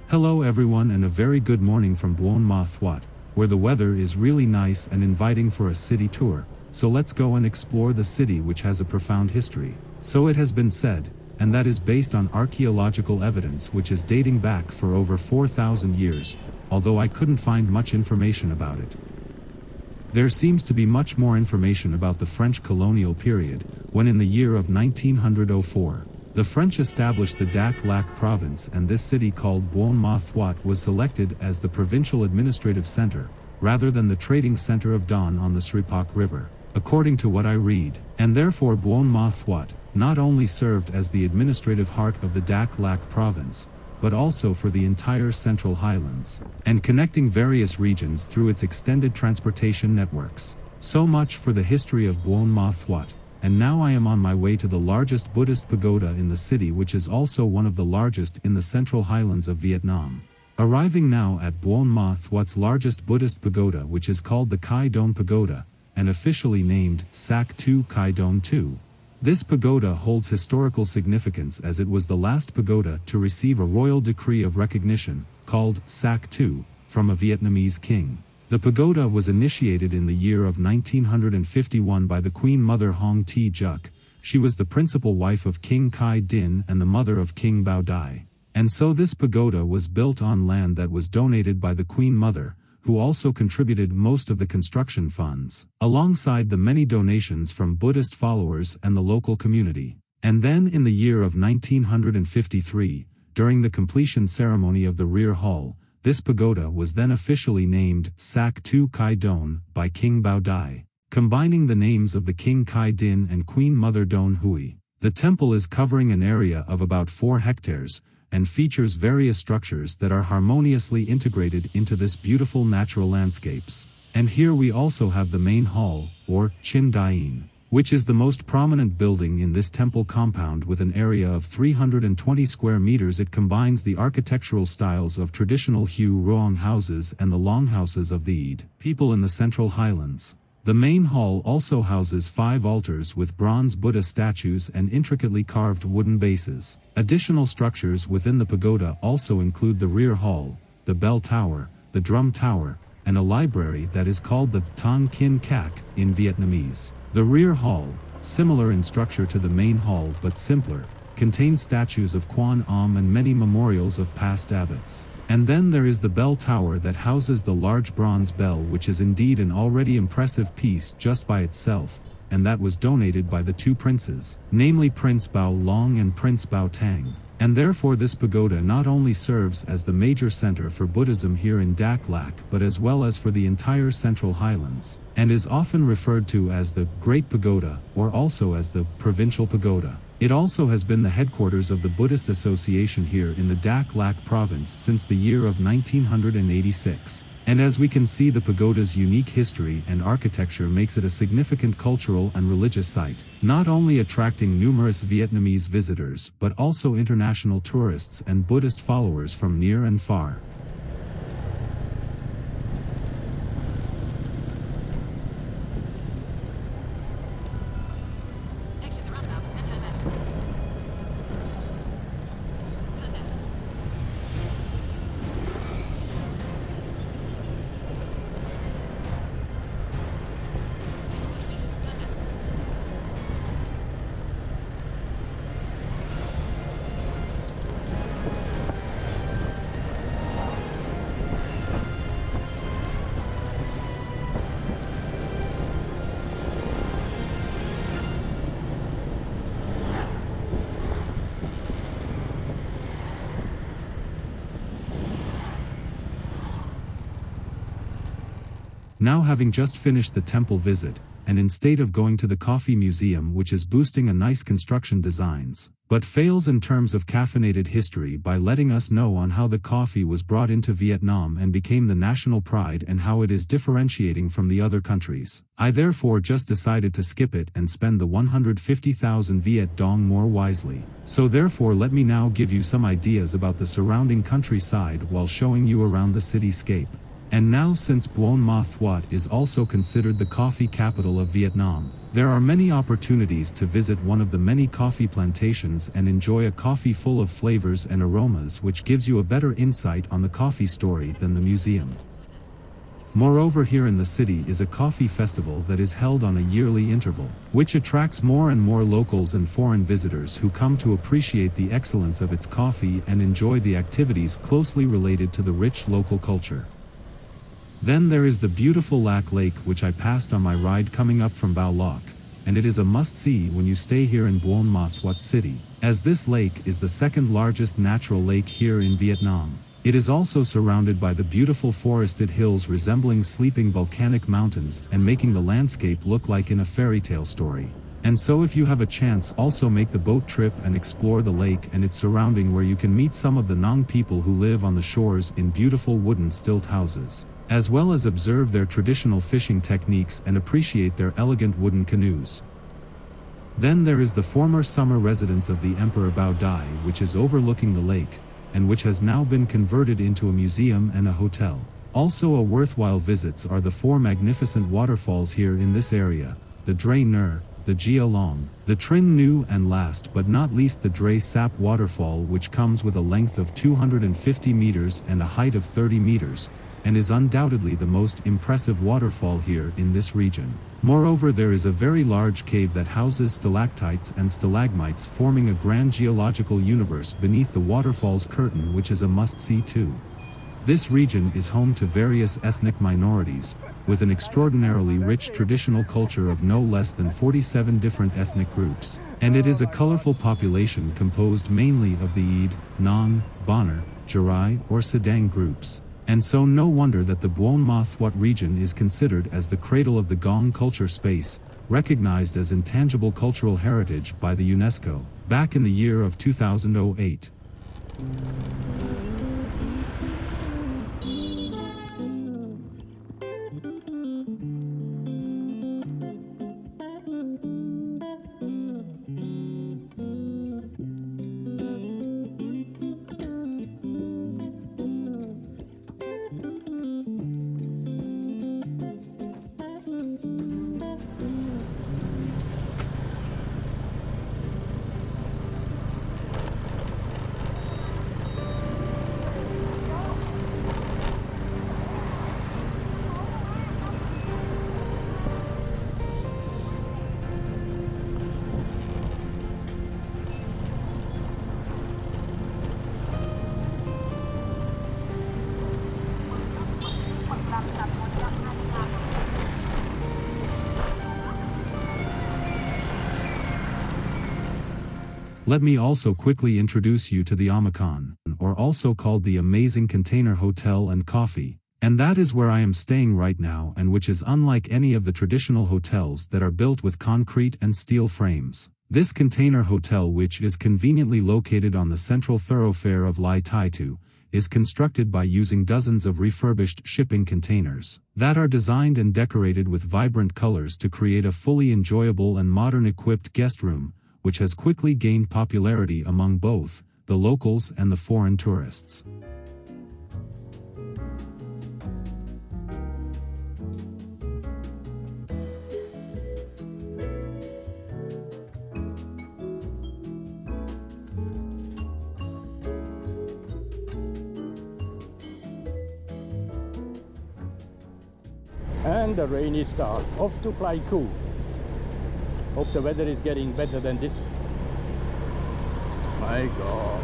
Hello everyone and a very good morning from Buôn Ma Thuột, where the weather is really nice and inviting for a city tour, so let's go and explore the city which has a profound history. So it has been said, and that is based on archaeological evidence which is dating back for over 4,000 years, although I couldn't find much information about it. There seems to be much more information about the French colonial period, when in the year of 1904, the French established the Dak Lak province, and this city called Buôn Ma Thuột was selected as the provincial administrative center, rather than the trading center of Don on the Sripak River, according to what I read, and therefore Buôn Ma Thuột not only served as the administrative heart of the Dak Lak province, but also for the entire Central Highlands, and connecting various regions through its extended transportation networks. So much for the history of Buôn Ma Thuột. And now I am on my way to the largest Buddhist pagoda in the city, which is also one of the largest in the Central Highlands of Vietnam. Arriving now at Buôn Ma Thuot's largest Buddhist pagoda, which is called the Khai Don Pagoda, and officially named Sac Tu Khai Don Tu. This pagoda holds historical significance as it was the last pagoda to receive a royal decree of recognition, called Sac Tu, from a Vietnamese king. The pagoda was initiated in the year of 1951 by the Queen Mother Hong Thi Juk. She was the principal wife of King Khai Din and the mother of King Bao Dai. And so this pagoda was built on land that was donated by the Queen Mother, who also contributed most of the construction funds, alongside the many donations from Buddhist followers and the local community. And then in the year of 1953, during the completion ceremony of the rear hall, this pagoda was then officially named Sac Tu Khai Don by King Bao Dai, combining the names of the King Khai Din and Queen Mother Đoan Huy. The temple is covering an area of about 4 hectares, and features various structures that are harmoniously integrated into this beautiful natural landscapes. And here we also have the main hall, or Chin Dain, which is the most prominent building in this temple compound with an area of 320 square meters. It combines the architectural styles of traditional Hue Roang houses and the longhouses of the Eid people in the Central Highlands. The main hall also houses 5 altars with bronze Buddha statues and intricately carved wooden bases. Additional structures within the pagoda also include the rear hall, the bell tower, the drum tower, and a library that is called the Tong Kin Kak in Vietnamese. The rear hall, similar in structure to the main hall but simpler, contains statues of Quan Am and many memorials of past abbots. And then there is the bell tower that houses the large bronze bell, which is indeed an already impressive piece just by itself, and that was donated by the 2 princes, namely Prince Bao Long and Prince Bao Tang. And therefore this pagoda not only serves as the major center for Buddhism here in Dak Lak but as well as for the entire Central Highlands, and is often referred to as the Great Pagoda, or also as the Provincial Pagoda. It also has been the headquarters of the Buddhist Association here in the Dak Lak province since the year of 1986. And as we can see, the pagoda's unique history and architecture makes it a significant cultural and religious site, not only attracting numerous Vietnamese visitors but also international tourists and Buddhist followers from near and far. Now, having just finished the temple visit, and instead of going to the coffee museum, which is boosting a nice construction designs, but fails in terms of caffeinated history by letting us know on how the coffee was brought into Vietnam and became the national pride and how it is differentiating from the other countries, I therefore just decided to skip it and spend the 150,000 Viet Dong more wisely. So therefore let me now give you some ideas about the surrounding countryside while showing you around the cityscape. And now, since Buôn Ma Thuột is also considered the coffee capital of Vietnam, there are many opportunities to visit one of the many coffee plantations and enjoy a coffee full of flavors and aromas, which gives you a better insight on the coffee story than the museum. Moreover, here in the city is a coffee festival that is held on a yearly interval, which attracts more and more locals and foreign visitors who come to appreciate the excellence of its coffee and enjoy the activities closely related to the rich local culture. Then there is the beautiful Lac Lake, which I passed on my ride coming up from Bao Loc, and it is a must-see when you stay here in Buôn Ma Thuột city, as this lake is the second largest natural lake here in Vietnam. It is also surrounded by the beautiful forested hills resembling sleeping volcanic mountains and making the landscape look like in a fairy tale story. And so if you have a chance, also make the boat trip and explore the lake and its surrounding, where you can meet some of the Nong people who live on the shores in beautiful wooden stilt houses, as well as observe their traditional fishing techniques and appreciate their elegant wooden canoes. Then there is the former summer residence of the Emperor Bao Dai, which is overlooking the lake, and which has now been converted into a museum and a hotel. Also a worthwhile visits are the 4 magnificent waterfalls here in this area, the Dre Nur, the Gia Long, the Trin Nu, and last but not least the Dre Sap waterfall, which comes with a length of 250 meters and a height of 30 meters, and is undoubtedly the most impressive waterfall here in this region. Moreover, there is a very large cave that houses stalactites and stalagmites, forming a grand geological universe beneath the waterfall's curtain, which is a must-see too. This region is home to various ethnic minorities, with an extraordinarily rich traditional culture of no less than 47 different ethnic groups, and it is a colorful population composed mainly of the Eid, Nong, Bonner, Jarai or Sedang groups. And so no wonder that the Buôn Ma Thuột region is considered as the cradle of the Gong culture space, recognized as intangible cultural heritage by the UNESCO, back in the year of 2008. Let me also quickly introduce you to the Amacon, or also called the Amazing Container Hotel and Coffee, and that is where I am staying right now, and which is unlike any of the traditional hotels that are built with concrete and steel frames. This container hotel, which is conveniently located on the central thoroughfare of Lai Tai Tu, is constructed by using dozens of refurbished shipping containers that are designed and decorated with vibrant colors to create a fully enjoyable and modern equipped guest room, which has quickly gained popularity among both the locals and the foreign tourists. And the rainy start. Off to Pleiku. Hope the weather is getting better than this. My God.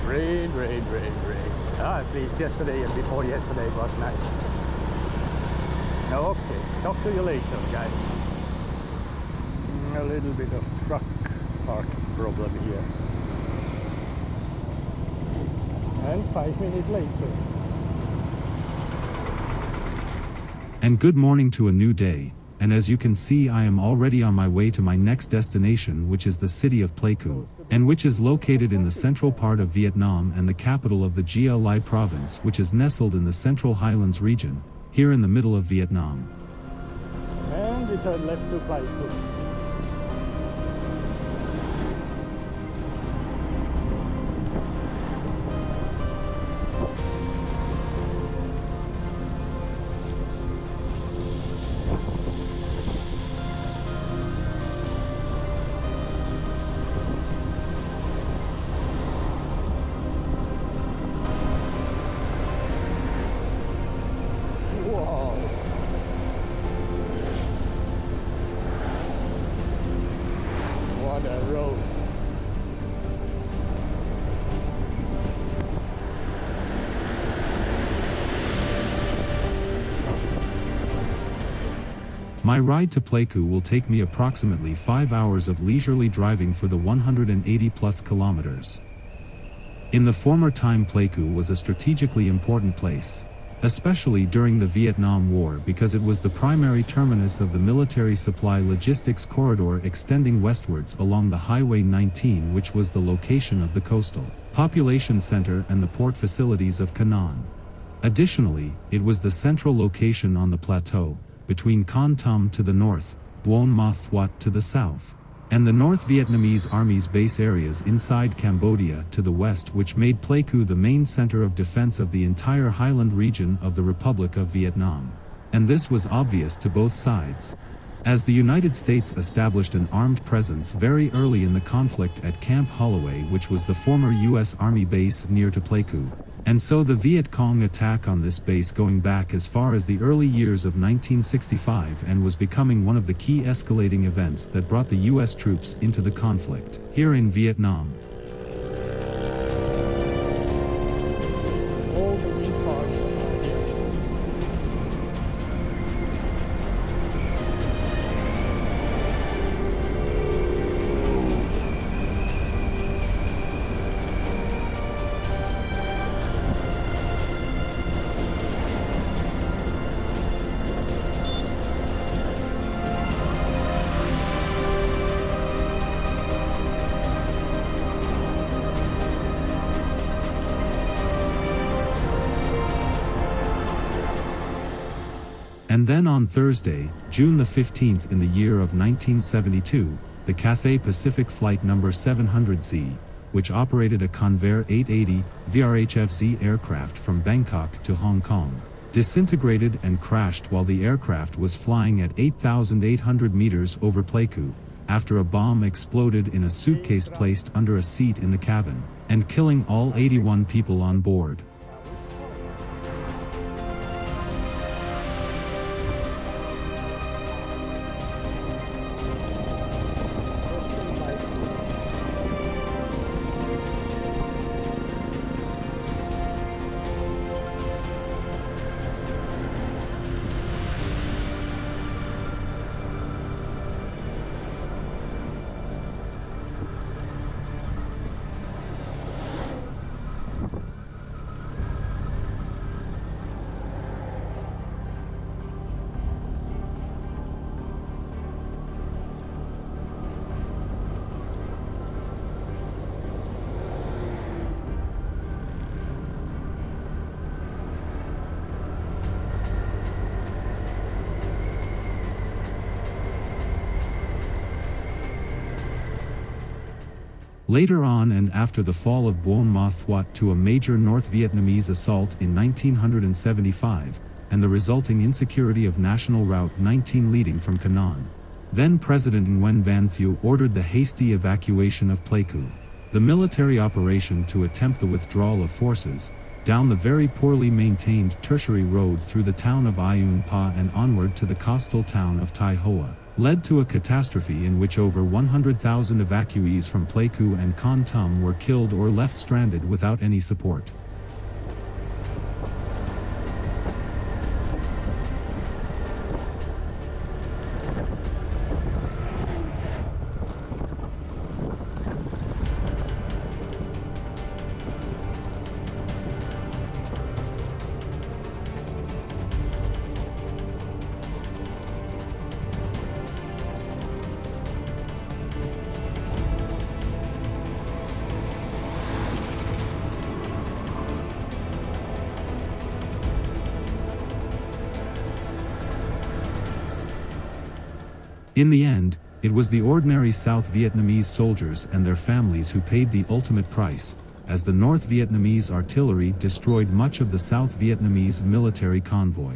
Rain, rain, rain, rain. At least yesterday and before yesterday was nice. Okay, talk to you later, guys. A little bit of truck parking problem here. And 5 minutes later. And good morning to a new day, and as you can see, I am already on my way to my next destination, which is the city of Pleiku, and which is located in the central part of Vietnam and the capital of the Gia Lai province, which is nestled in the Central Highlands region, here in the middle of Vietnam. And we turn left to Pleiku. My ride to Pleiku will take me approximately 5 hours of leisurely driving for the 180 plus kilometers. In the former time, Pleiku was a strategically important place, especially during the Vietnam War, because it was the primary terminus of the military supply logistics corridor extending westwards along the Highway 19, which was the location of the coastal population center and the port facilities of Canaan. Additionally, it was the central location on the plateau, between Con Tum to the north, Buôn Ma Thuột to the south, and the North Vietnamese Army's base areas inside Cambodia to the west, which made Pleiku the main center of defense of the entire Highland region of the Republic of Vietnam. And this was obvious to both sides, as the United States established an armed presence very early in the conflict at Camp Holloway, which was the former U.S. Army base near to Pleiku. And so the Viet Cong attack on this base going back as far as the early years of 1965 and was becoming one of the key escalating events that brought the U.S. troops into the conflict here in Vietnam. All the wind farms are here. And then on Thursday, June the 15th in the year of 1972, the Cathay Pacific Flight number 700Z, which operated a Convair 880 VRHFZ aircraft from Bangkok to Hong Kong, disintegrated and crashed while the aircraft was flying at 8,800 meters over Pleiku, after a bomb exploded in a suitcase placed under a seat in the cabin, and killing all 81 people on board. Later on, and after the fall of Buôn Ma Thuột to a major North Vietnamese assault in 1975, and the resulting insecurity of National Route 19 leading from Canaan, then President Nguyen Van Thieu ordered the hasty evacuation of Pleiku, the military operation to attempt the withdrawal of forces, down the very poorly maintained tertiary road through the town of Iun Pa and onward to the coastal town of Tai Hoa, led to a catastrophe in which over 100,000 evacuees from Pleiku and Con Tum were killed or left stranded without any support. In the end, it was the ordinary South Vietnamese soldiers and their families who paid the ultimate price, as the North Vietnamese artillery destroyed much of the South Vietnamese military convoy.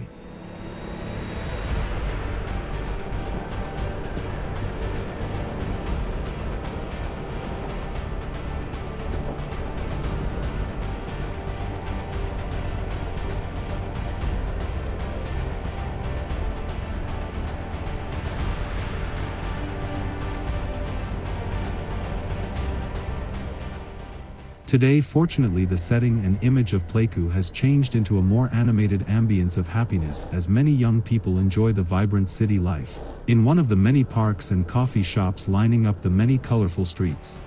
Today, fortunately, the setting and image of Pleiku has changed into a more animated ambience of happiness as many young people enjoy the vibrant city life, in one of the many parks and coffee shops lining up the many colorful streets.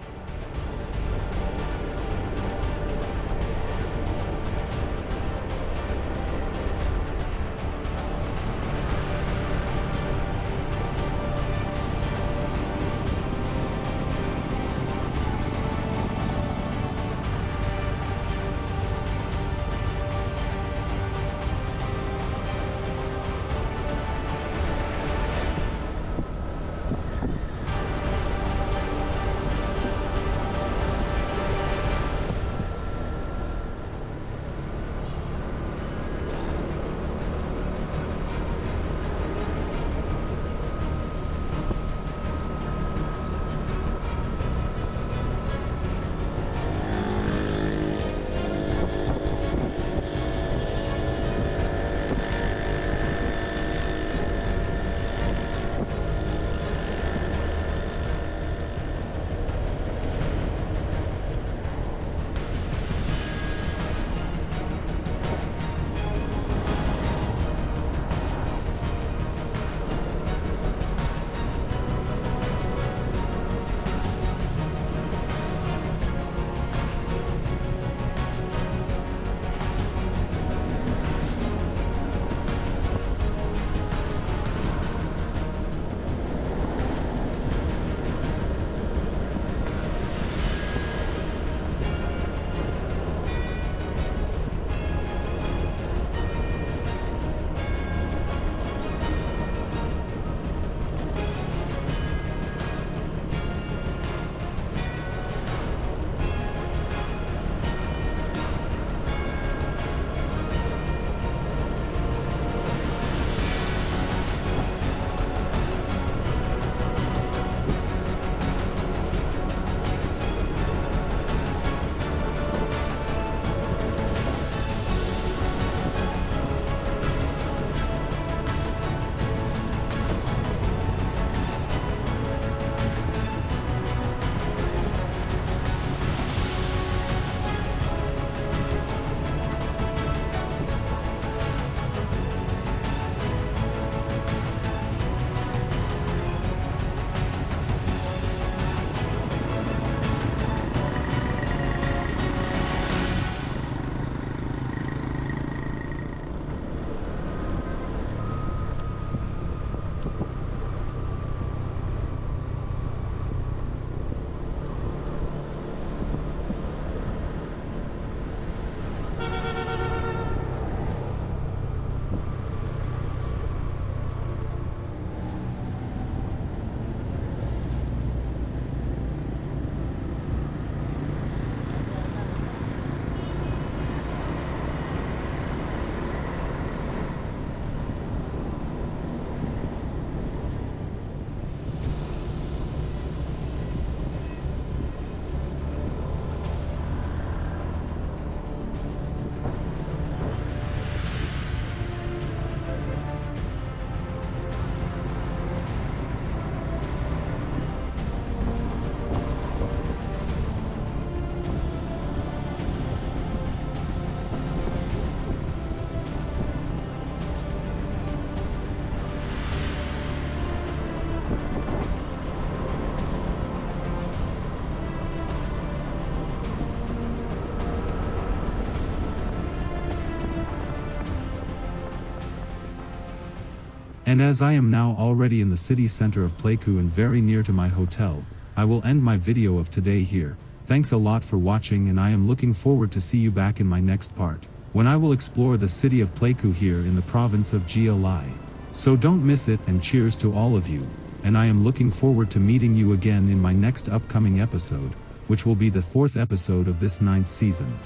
And as I am now already in the city center of Pleiku and very near to my hotel, I will end my video of today here. Thanks a lot for watching, and I am looking forward to see you back in my next part, when I will explore the city of Pleiku here in the province of Gia Lai. So don't miss it, and cheers to all of you, and I am looking forward to meeting you again in my next upcoming episode, which will be the 4th episode of this 9th season.